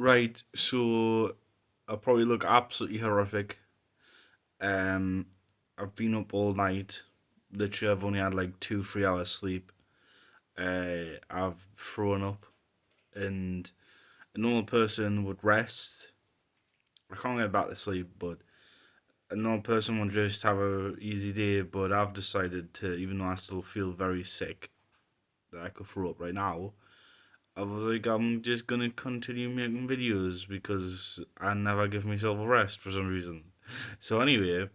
Right, so I'll probably look absolutely horrific. Um, I've been up all night. Literally, I've only had like 2, 3 hours sleep. I've thrown up, and a normal person would rest. I can't get back to sleep, but a normal person would just have a easy day. But I've decided to, even though I still feel very sick, that I could throw up right now. I was like, I'm just gonna continue making videos because I never give myself a rest for some reason. So anyway,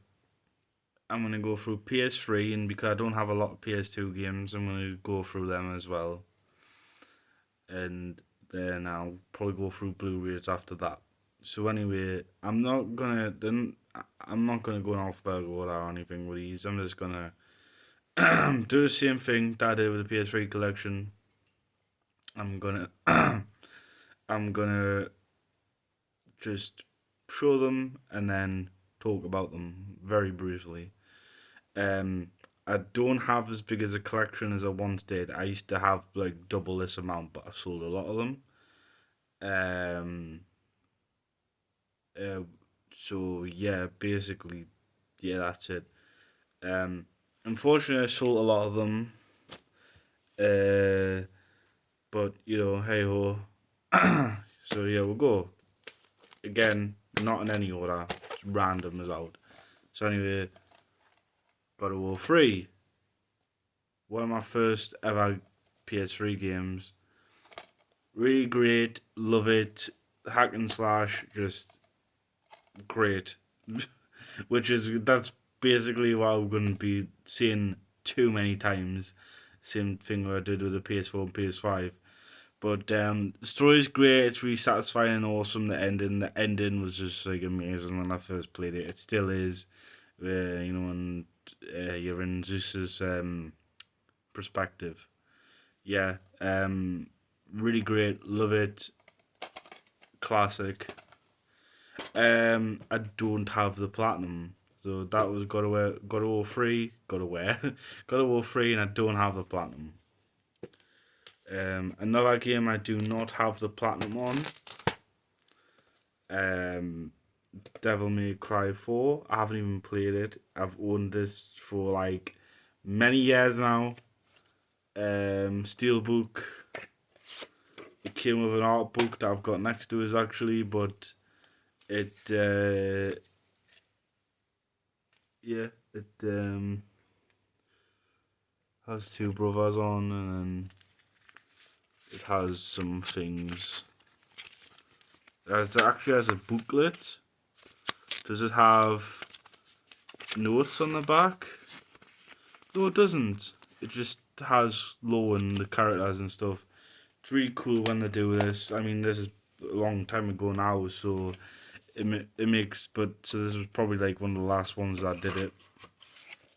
I'm gonna go through PS3, and because I don't have a lot of PS2 games, I'm gonna go through them as well, and then I'll probably go through Blu-rays after that. So anyway, I'm not gonna go in alphabetical order or anything with these. I'm just gonna do the same thing that I did with the PS3 collection. I'm gonna I'm gonna just show them and then talk about them very briefly. Um, I don't have as big as a collection as I once did. I used to have like double this amount, but I sold a lot of them. Um, uh, so yeah, basically, yeah, that's it. Um, Unfortunately, I sold a lot of them. Uh, but hey ho. So yeah, we'll go again. Not in any order, just random as out. So anyway, God of War 3. One of my first ever PS3 games. Really great, love it. Hack and slash, just great. That's basically what I'm going to be saying too many times. Same thing what I did with the PS4 and PS5. But the story's great. It's really satisfying and awesome. The ending was just like amazing when I first played it. It still is. And you're in Zeus's perspective. Yeah, really great. Love it. Classic. I don't have the platinum, so that was God of War 3, God of War, God of War 3, and I don't have the platinum. Another game I do not have the platinum on. Um, Devil May Cry 4. I haven't even played it. I've owned this for like many years now. Steelbook. It came with an art book that I've got next to us actually, but it yeah, it has two brothers on, and then it has some things. It actually has a booklet. Does it have notes on the back? No, it doesn't. It just has low and the characters and stuff. It's really cool when they do this. I mean, this is a long time ago now, so it makes. But so this was probably like one of the last ones that did it.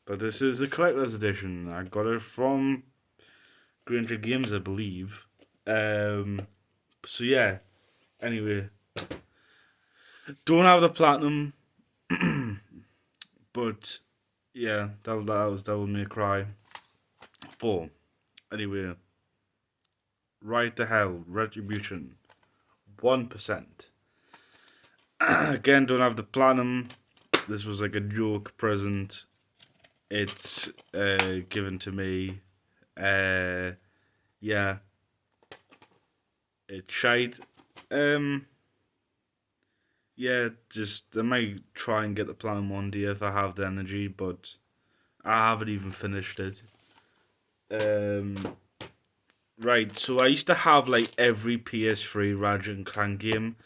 But this is a collector's edition. I got it from Granger Games, I believe. So yeah. Anyway, don't have the platinum, but yeah, that was Devil May Cry 4. Anyway, right the hell, Retribution, 1%. Again, don't have the platinum. This was like a joke present. It's given to me. Yeah, it's shite. Um, yeah, just I might try and get the platinum one day if I have the energy, but I haven't even finished it. Um, right, so I used to have like every PS3 Ratchet and Clank game,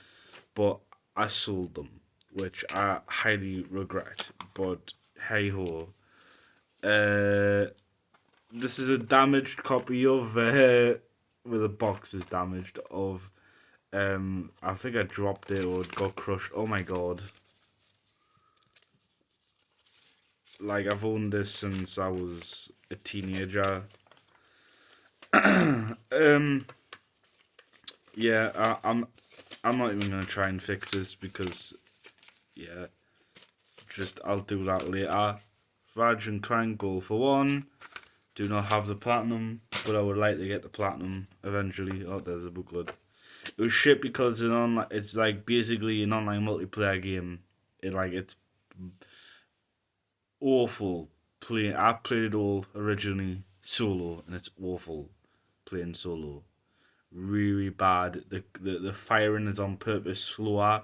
but I sold them, which I highly regret. But hey ho. This is a damaged copy of where the box is damaged of. I think I dropped it or it got crushed. Oh my god. Like I've owned this since I was a teenager. um, yeah, I'm not even gonna try and fix this because yeah, just I'll do that later. Raj and Crank goal for one. Do not have the platinum, but I would like to get the platinum eventually. Oh, there's a booklet. It was shit because it's like basically an online multiplayer game. It's awful playing. I played it all originally solo, and it's awful playing solo. Really bad. The firing is on purpose slower.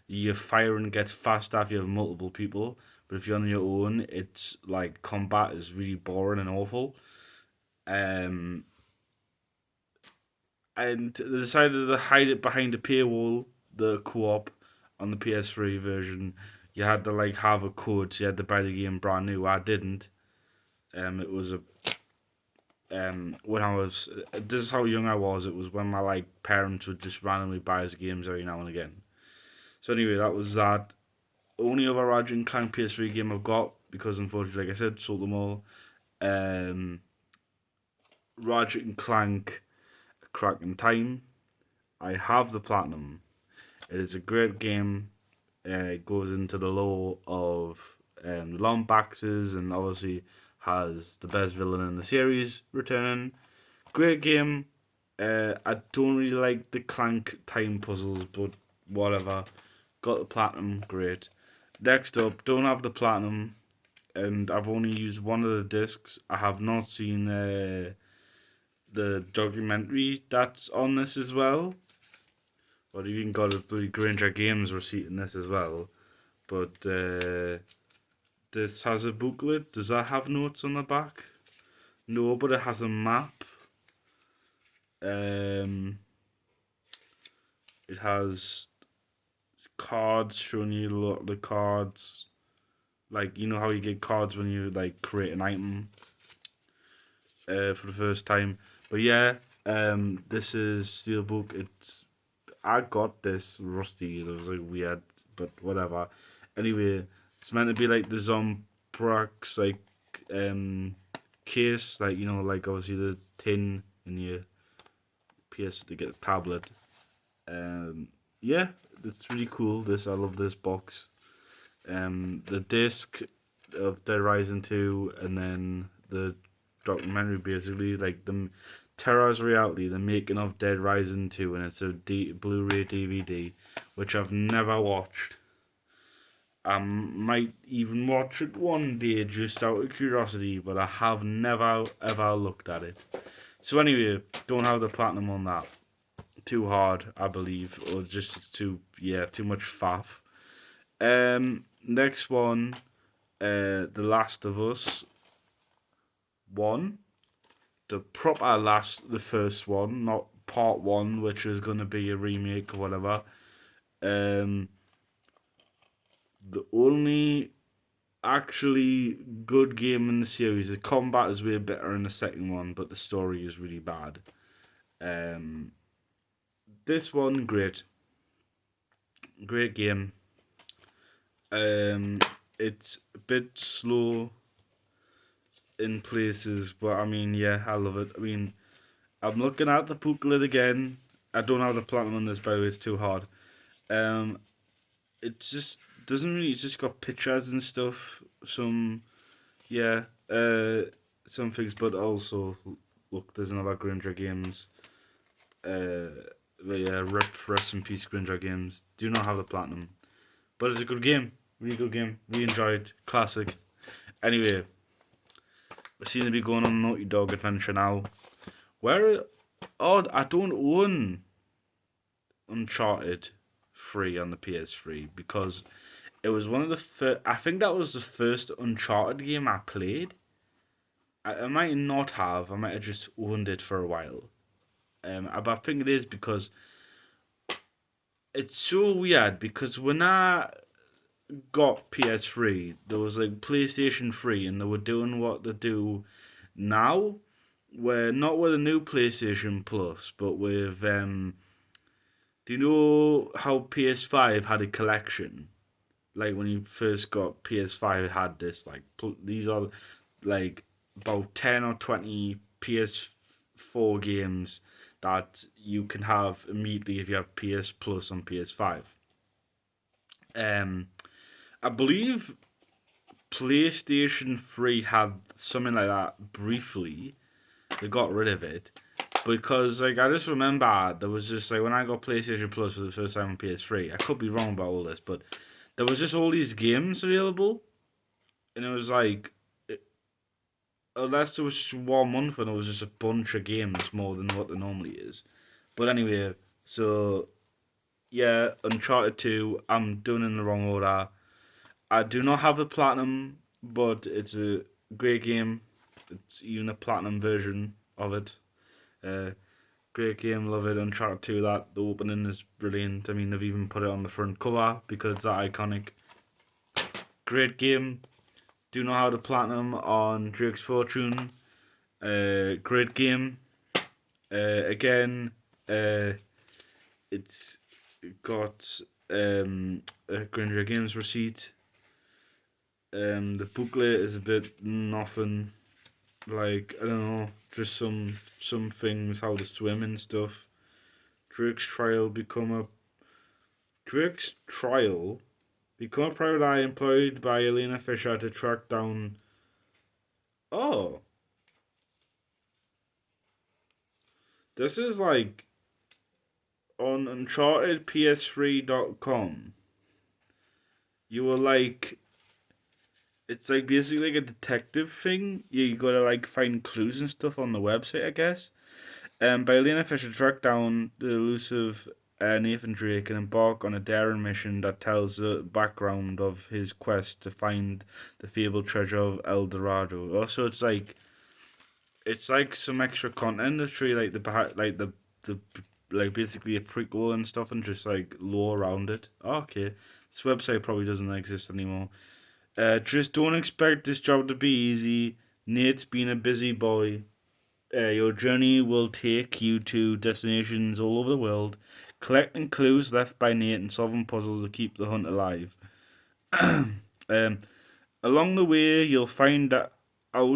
Your firing gets faster if you have multiple people, but if you're on your own, it's like combat is really boring and awful. Um, and they decided to hide it behind a paywall. The co-op on the PS3 version, you had to like have a code, so you had to buy the game brand new. I didn't. It was a when I was this is how young I was. It was when my like parents would just randomly buy us games every now and again. So anyway, that was that. Only other Ratchet and Clank PS3 game I've got because unfortunately, like I said, sold them all. Um, Ratchet and Clank, A Crack in Time. I have the platinum. It is a great game. It goes into the lore of Lombaxes and obviously has the best villain in the series returning. Great game. I don't really like the Clank time puzzles, but whatever. Got the platinum, great. Next up, don't have the platinum, and I've only used one of the discs. I have not seen the documentary that's on this as well. But you even got a bloody Granger Games receipt in this as well. But this has a booklet. Does that have notes on the back? No, but it has a map. It has cards showing you a lot of the cards. Like, you know how you get cards when you like create an item for the first time. But yeah, this is Steelbook. I got this rusty. It was like weird, but whatever. Anyway, it's meant to be like the Zombrax like case, like like obviously the tin in your PS to get a tablet. Yeah, it's really cool. I love this box. The disc of Dead Rising 2, and then the documentary basically like the Terror's Reality, the making of Dead Rising 2, and it's a Blu-ray DVD, which I've never watched. I might even watch it one day just out of curiosity, but I have never ever looked at it. So anyway, don't have the platinum on that. Too hard, I believe, or just it's too much faff. Next one, The Last of Us 1. The first one, not part 1, which is going to be a remake or whatever. The only actually good game in the series, the combat is way better in the second one, but the story is really bad. This one, great game. It's a bit slow in places, but I mean, yeah, I love it. I mean, I'm looking at the booklet again. I don't have the platinum on this, by the way, it's too hard. It just doesn't really, it's just got pictures and stuff. Some things, but also, look, there's another Granger Games. But yeah, rest in peace, Granger Games. Do not have the platinum. But it's a good game. Really good game. Really enjoyed. Classic. Anyway, we seem to be going on a Naughty Dog adventure now. I don't own Uncharted 3 on the PS3 because it was one of the first. I think that was the first Uncharted game I played. I might not have. I might have just owned it for a while. But I think it is because it's so weird because when I got PS3, there was like PlayStation 3, and they were doing what they do now, where not with a new PlayStation Plus, but with do you know how PS5 had a collection? Like when you first got PS5, it had this like these are like about 10 or 20 PS4 games that you can have immediately if you have PS Plus on PS5. I believe PlayStation 3 had something like that briefly. They got rid of it. because like I just remember there was just like when I got PlayStation Plus for the first time on PS3. I could be wrong about all this, but there was just all these games available, and it was like unless it was just 1 month and it was just a bunch of games more than what there normally is. But anyway, so yeah, Uncharted 2, I'm doing it in the wrong order. I do not have the platinum, but it's a great game. It's even a platinum version of it. Uh, Great game, love it. Uncharted 2, that the opening is brilliant. I mean, they've even put it on the front cover because it's that iconic. Great game. Do not have the platinum on Drake's Fortune. Great game. Again, it's got a Granger Games receipt. The booklet is a bit nothing. Like, I don't know, just some things, how to swim and stuff. Drake's trial become a private eye employed by Elena Fisher to track down. Oh, this is like on Uncharted PS3.com. You were like, it's like basically like a detective thing. You gotta like find clues and stuff on the website, I guess. By Elena Fisher track down the elusive Nathan Drake and embark on a daring mission that tells the background of his quest to find the fabled treasure of El Dorado. Also, it's like some extra content. It's really like the like basically a prequel and stuff, and just like lore around it. Okay, this website probably doesn't exist anymore. Just don't expect this job to be easy. Nate's been a busy boy. Your journey will take you to destinations all over the world, collecting clues left by Nate and solving puzzles to keep the hunt alive. um, Along the way, you'll find out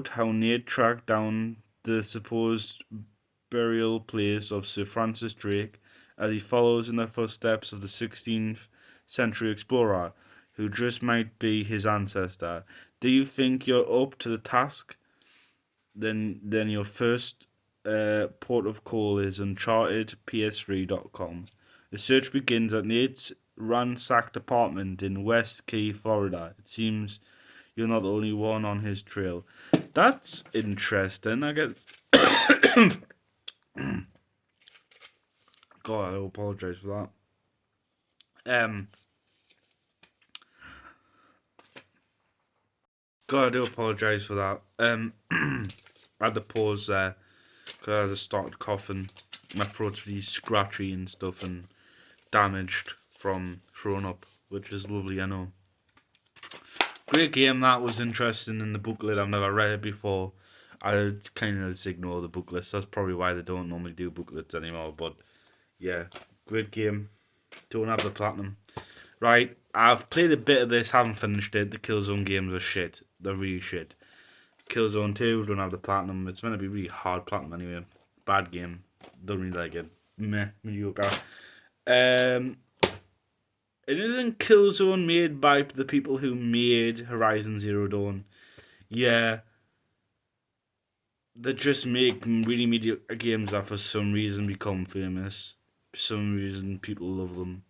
how Nate tracked down the supposed burial place of Sir Francis Drake as he follows in the footsteps of the 16th century explorer, who just might be his ancestor. Do you think you're up to the task? Then your first port of call is Uncharted PS3.com. The search begins at Nate's ransacked apartment in West Key, Florida. It seems you're not the only one on his trail. That's interesting. I get. God, I apologize for that. God, I do apologize for that. I had to pause there because I just started coughing. My throat's really scratchy and stuff and damaged from throwing up, which is lovely, I know. Great game, that was interesting in the booklet. I've never read it before. I kind of just ignore the booklets. That's probably why they don't normally do booklets anymore. But yeah, great game. Don't have the platinum. Right, I've played a bit of this, haven't finished it. The Killzone games are shit. They're really shit. Killzone 2, don't have the platinum. It's meant to be really hard platinum anyway. Bad game. Don't really like it. Meh, mediocre. It isn't Killzone made by the people who made Horizon Zero Dawn. Yeah. They just make really mediocre games that for some reason become famous. For some reason people love them.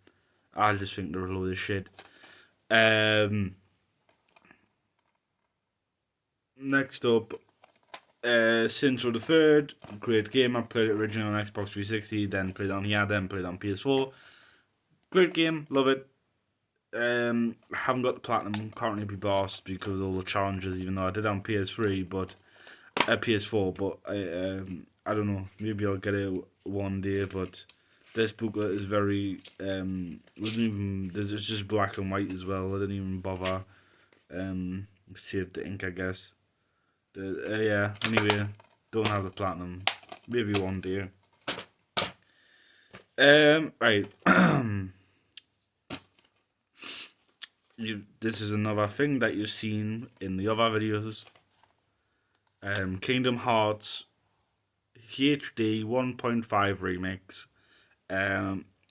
I just think they're a load of shit. Next up, Saints Row the Third, great game. I played it originally on Xbox 360, then played it on here, then played it on PS4. Great game, love it. I haven't got the platinum, currently be bossed because of all the challenges, even though I did it on PS3, but PS4. But I don't know. Maybe I'll get it one day. But this booklet is very wasn't even. It's just black and white as well. I didn't even bother save the ink, I guess. Yeah. Anyway, don't have the platinum. Maybe one day. Right. This is another thing that you've seen in the other videos. Kingdom Hearts HD 1.5 remix.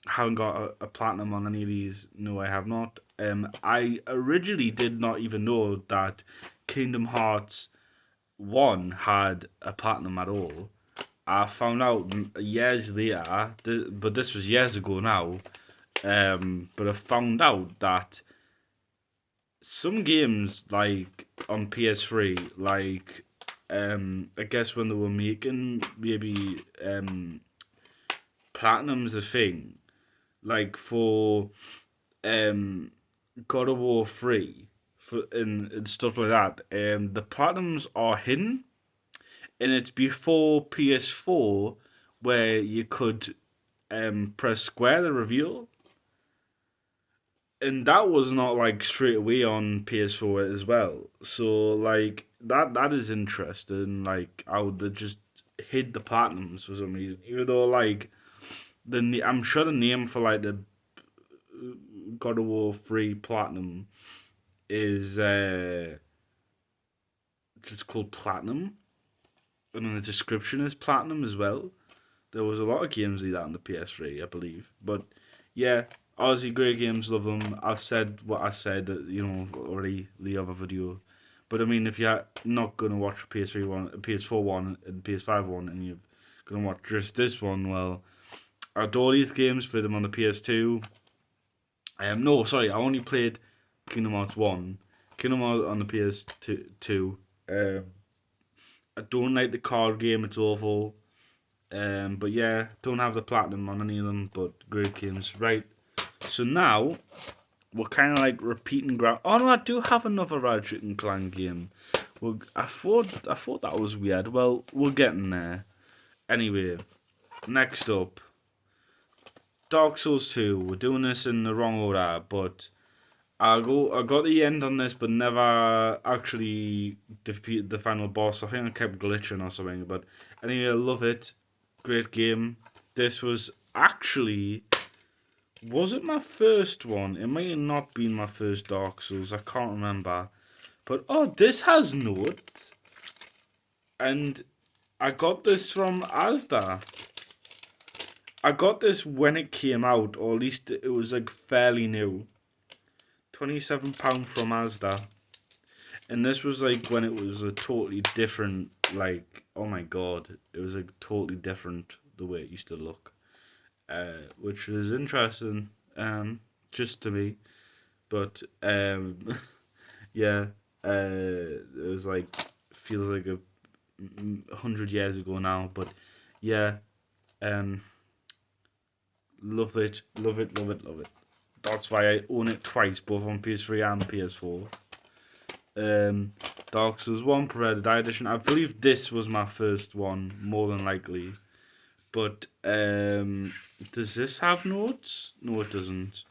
Haven't got a platinum on any of these. No, I have not. I originally did not even know that Kingdom Hearts 1 had a platinum at all. I found out years later, but this was years ago now. But I found out that some games like on PS3, like I guess when they were making maybe platinum's a thing, like for um God of War 3 and stuff like that. The platinums are hidden, and it's before PS4 where you could press square to reveal, and that was not like straight away on PS4 as well. So like that is interesting. Like how they just hid the platinums for some reason, even though like I'm sure the name for like the God of War 3 Platinum is it's called Platinum, and then the description is Platinum as well. There was a lot of games like that on the PS3, I believe. But yeah, honestly, great games, love them. I've said what I said, already the other video. But I mean, if you're not gonna watch PS3 one, PS4 one, and PS5 one, and you're gonna watch just this one, well, I adore these games. Played them on the PS2. No, sorry, I only played Kingdom Hearts 1. Kingdom Hearts on the PS2. I don't like the card game, it's awful. But yeah, don't have the platinum on any of them, but great games. Right, so now we're kind of like repeating ground. Oh no, I do have another Ratchet and Clank game. Well, I thought that was weird. Well, we're getting there. Anyway, next up, Dark Souls 2. We're doing this in the wrong order, but I got the end on this, but never actually defeated the final boss. I think I kept glitching or something. But anyway, I love it. Great game. This was actually, was it my first one? It might have not been my first Dark Souls. I can't remember. But oh, this has notes, and I got this from Asda. I got this when it came out, or at least it was like fairly new. £27 from Asda. And this was like when it was a totally different, like, oh my god, it was like totally different the way it used to look, which was interesting, just to me. But yeah, it was like feels like 100 years ago now. But yeah, love it, love it, love it, love it. That's why I own it twice, both on PS3 and PS4. Dark Souls 1 Predator Edition. I believe this was my first one, more than likely. But does this have notes? No, it doesn't.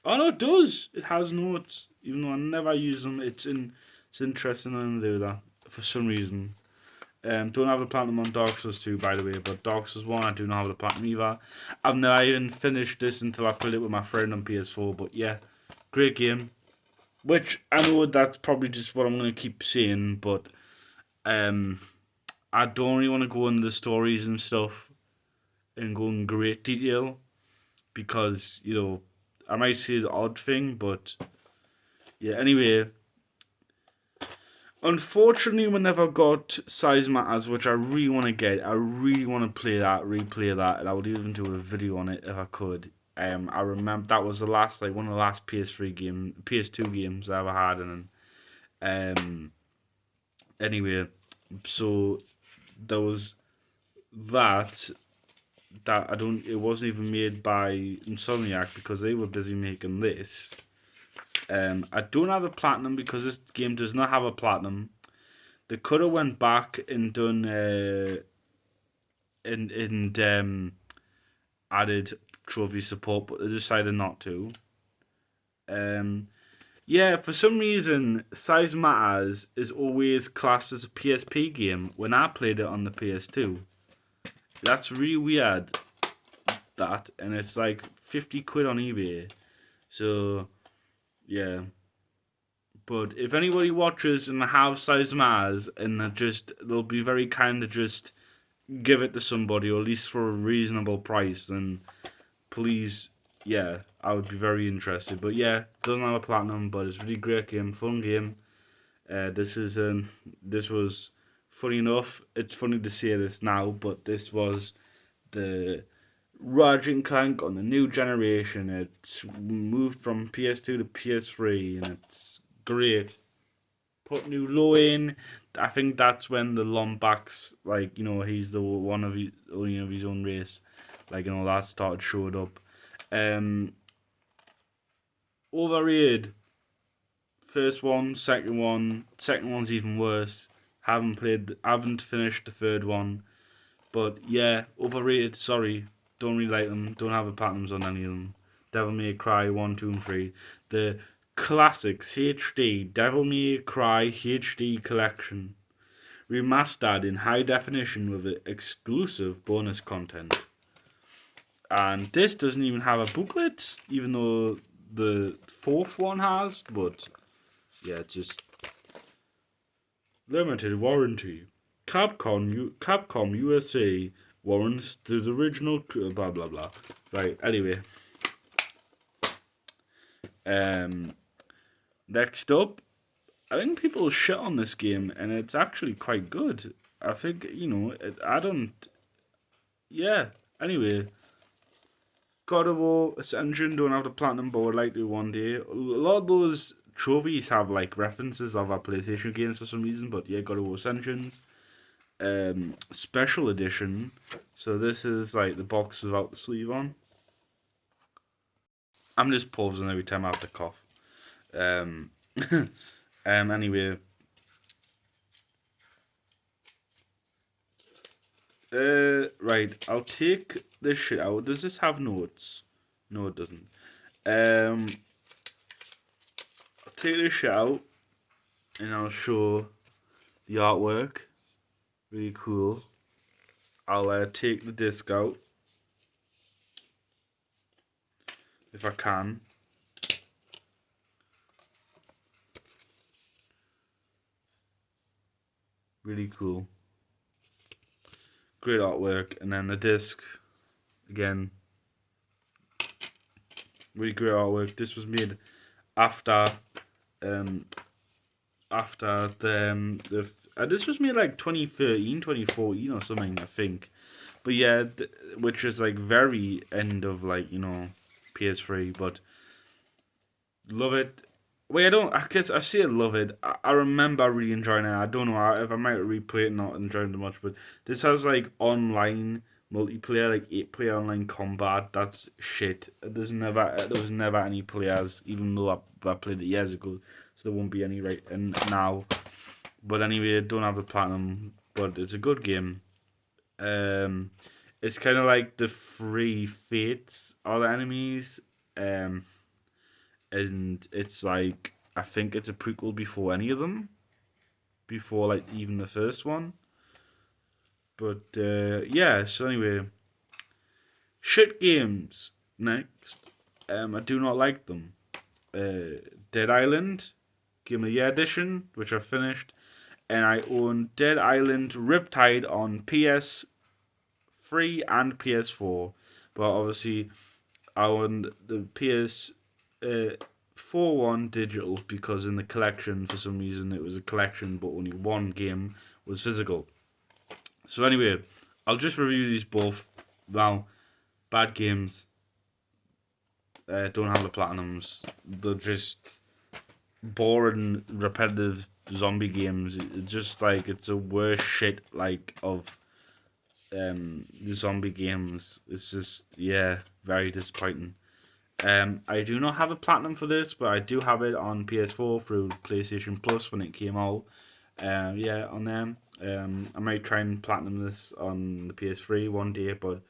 Oh no, it does. It has notes, even though I never use them. It's interesting when they do that for some reason. Don't have the platinum on Dark Souls 2, by the way, but Dark Souls 1 I do not have the platinum either. I've never even finished this until I played it with my friend on PS4. But yeah, great game. Which I know that's probably just what I'm going to keep saying, but I don't really want to go into the stories and stuff and go in great detail because, I might say the odd thing, but yeah, anyway. Unfortunately, we never got Size Matters, which I really want to get. I really want to replay that, and I would even do a video on it if I could. I remember that was one of the last PS2 games I ever had, and anyway, so there was that it wasn't even made by Insomniac because they were busy making this. I don't have a platinum because this game does not have a platinum. They could have went back and done added trophy support, but they decided not to. Yeah, for some reason, Size Matters is always classed as a PSP game when I played it on the PS2. That's really weird. And it's like 50 quid on eBay. So, yeah. But if anybody watches and have Size Matters and they'll be very kind to just give it to somebody, or at least for a reasonable price, then please, yeah, I would be very interested. But yeah, doesn't have a platinum, but it's a really great game, fun game. This was funny enough, it's funny to say this now, but this was the Ratchet and Clank on the new generation. It's moved from PS2 to PS3, and it's great. Put new low in. I think that's when the Lombax, like, he's the one of his, only of his own race, like, that started showed up. Overrated. First one, second one's even worse. Haven't finished the third one, but yeah, overrated. Sorry, don't really like them. Don't have the platinums on any of them. Devil May Cry 1, 2, and 3. The classics HD Devil May Cry HD collection, remastered in high definition with exclusive bonus content. And this doesn't even have a booklet, even though the fourth one has. But yeah, just limited warranty. Capcom USA warrants the original blah blah blah. Right. Anyway, next up, I think people shit on this game, and it's actually quite good. I think I don't. Yeah. Anyway, God of War Ascension don't have the platinum, but would like to one day. A lot of those trophies have like references of our PlayStation games for some reason, but yeah, God of War Ascensions. Special edition. So this is like the box without the sleeve on. I'm just pausing every time I have to cough. Anyway. Right. I'll take this shit out. Does this have notes? No, it doesn't. I'll take this shit out, and I'll show the artwork. Really cool. I'll take the disc out if I can. Really cool. Great artwork, and then the disc again. Really great artwork. This was made after the this was made like 2013, 2014 or something, I think. But yeah, which is like very end of like, PS3, but love it. Wait, I guess I say I love it. I remember really enjoying it. I don't know if I might replay it, not enjoying it much, but this has like online multiplayer, like 8-player online combat. That's shit. There was never any players, even though I played it years ago, so there won't be any right now. But anyway, I don't have the platinum, but it's a good game. It's kind of like the three fates are the enemies. And it's like, I think it's a prequel before any of them, before like even the first one. But yeah, so anyway, shit games next. I do not like them. Dead Island Game of the Year edition, which I finished, and I own Dead Island Riptide on PS3 and PS4, but obviously I own the PS4 one digital because in the collection, for some reason, it was a collection, but only one game was physical. So anyway, I'll just review these both now. Bad games. Don't have the platinums. They're just boring, repetitive zombie games. It's just like, it's a worse shit like of zombie games. It's just, yeah, very disappointing. I do not have a platinum for this, but I do have it on PS4 through PlayStation Plus when it came out. Yeah, on them. I might try and platinum this on the PS3 one day, but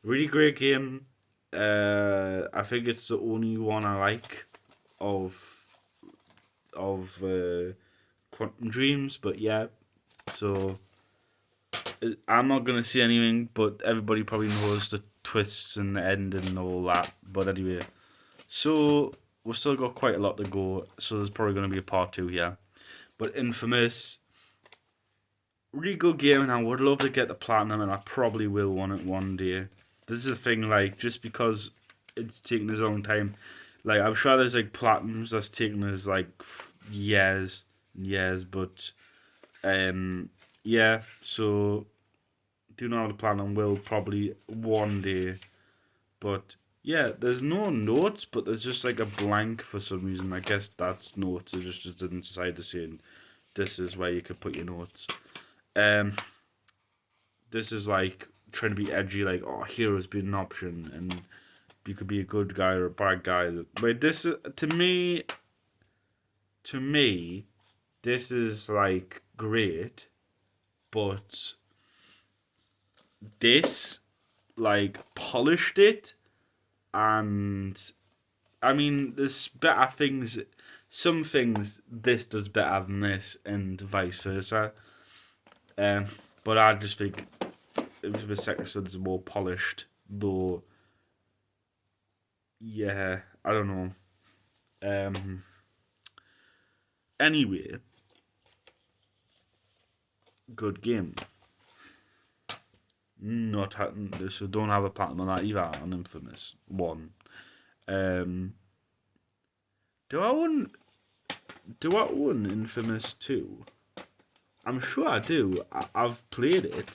really great game. I think it's the only one I like of Quantum Dreams, but yeah. So I'm not gonna say anything, but everybody probably knows the twists and the ending and all that. But anyway, so we've still got quite a lot to go. So there's probably gonna be a part 2 here. But Infamous, really good game, and I would love to get the platinum, and I probably will want it one day. This is a thing, like, just because it's taking its own time. Like, I'm sure there's like platinums that's taking us like years and years, but yeah, so do not have a plan and will probably one day. But yeah, there's no notes, but there's just like a blank for some reason. I guess that's notes. It just didn't decide to say this is where you could put your notes. Um, this is like trying to be edgy, like oh, heroes being an option, and you could be a good guy or a bad guy. But this to me, this is like great, but this like polished it, and I mean, there's better things. Some things this does better than this, and vice versa. Um, but I just think the Second Son is more polished, though. Yeah, I don't know. Anyway, good game. Not so don't have a platinum on that either on Infamous 1. Um, do I own Infamous 2? I'm sure I do. I've played it.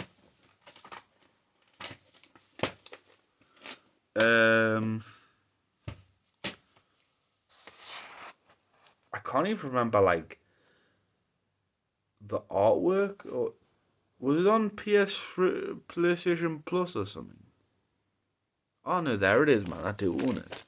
I can't even remember like the artwork, or was it on PS3, PlayStation Plus or something? Oh no, there it is, man. I do own it.